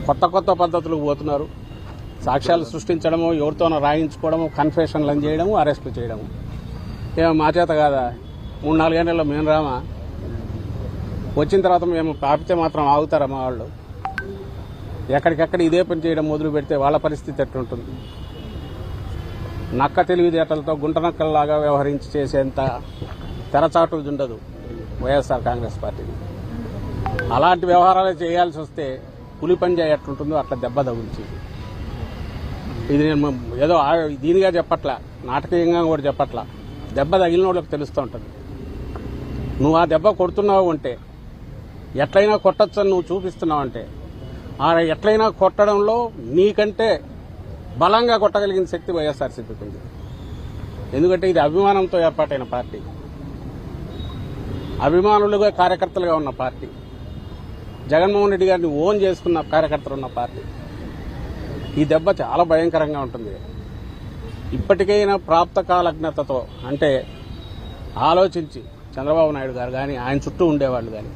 కొత్త కొత్త పద్ధతులకు పోతున్నారు. సాక్ష్యాలు సృష్టించడము, ఎవరితోనో రాయించుకోవడము, కన్ఫెషన్లను చేయడము, అరెస్టులు చేయడము. ఏమో మా చేత కాదా? 3-4 గంటల్లో మేము రామా? వచ్చిన తర్వాత మేము ఆపితే మాత్రం ఆగుతారా మా వాళ్ళు? ఎక్కడికెక్కడ ఇదే పని చేయడం మొదలు పెడితే వాళ్ళ పరిస్థితి ఎట్లుంటుంది? నక్క తెలివితేటలతో గుంటనక్కల్లాగా వ్యవహరించి చేసేంత తెరచాటు ఉండదు వైఎస్ఆర్ కాంగ్రెస్ పార్టీని. అలాంటి వ్యవహారాలు చేయాల్సి వస్తే పులి పంజా ఎట్లుంటుందో అట్లా దెబ్బ తగుల్చింది. ఇది నేను ఏదో దీనిగా చెప్పట్లా, నాటకీయంగా కూడా చెప్పట్లా. దెబ్బ తగిలిన వాళ్ళకి తెలుస్తూ ఉంటుంది. నువ్వు ఆ దెబ్బ కొడుతున్నావు అంటే, ఎట్లయినా కొట్టచ్చని నువ్వు చూపిస్తున్నావు అంటే, ఆ ఎట్లయినా కొట్టడంలో నీకంటే బలంగా కొట్టగలిగిన శక్తి వైఎస్ఆర్సీపీకి ఉంది. ఎందుకంటే ఇది అభిమానంతో ఏర్పాటైన పార్టీ, అభిమానులుగా కార్యకర్తలుగా ఉన్న పార్టీ, జగన్మోహన్ రెడ్డి గారిని ఓన్ చేసుకున్న కార్యకర్తలు ఉన్న పార్టీ. ఈ దెబ్బ చాలా భయంకరంగా ఉంటుంది. ఇప్పటికైనా ప్రాప్తకాలజ్ఞతతో, అంటే ఆలోచించి చంద్రబాబు నాయుడు గారు కానీ ఆయన చుట్టూ ఉండేవాళ్ళు కానీ,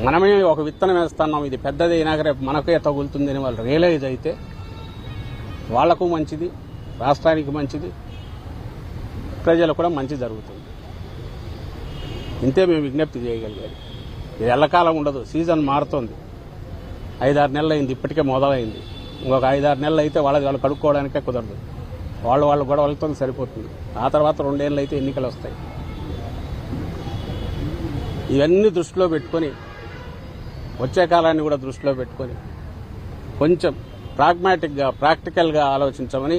మనమే ఒక విత్తనం వేస్తున్నాం, ఇది పెద్దదైనా రేపు మనకే తగులుతుంది అని వాళ్ళు రియలైజ్ అయితే వాళ్లకు మంచిది, రాష్ట్రానికి మంచిది, ప్రజలకు కూడా మంచి జరుగుతుంది. ఇంతే మేము విజ్ఞప్తి చేయగలిగారు. ఇది ఎల్లకాలం ఉండదు, సీజన్ మారుతోంది. 5-6 నెలలు అయింది, ఇప్పటికే మొదలైంది. ఇంకొక 5-6 నెలలు అయితే వాళ్ళు కడుక్కోవడానికే కుదరదు. వాళ్ళు గొడవలతో సరిపోతుంది. ఆ తర్వాత 2 ఏళ్ళు అయితే ఎన్నికలు వస్తాయి. ఇవన్నీ దృష్టిలో పెట్టుకొని, వచ్చే కాలాన్ని కూడా దృష్టిలో పెట్టుకొని కొంచెం ప్రాగ్మాటిక్గా, ప్రాక్టికల్గా ఆలోచించమని,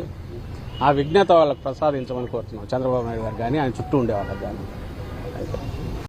ఆ విజ్ఞత వాళ్ళకు ప్రసాదించమని కోరుతున్నాం. చంద్రబాబు నాయుడు గారు కానీ ఆయన చుట్టూ ఉండే వాళ్ళకి కానీ.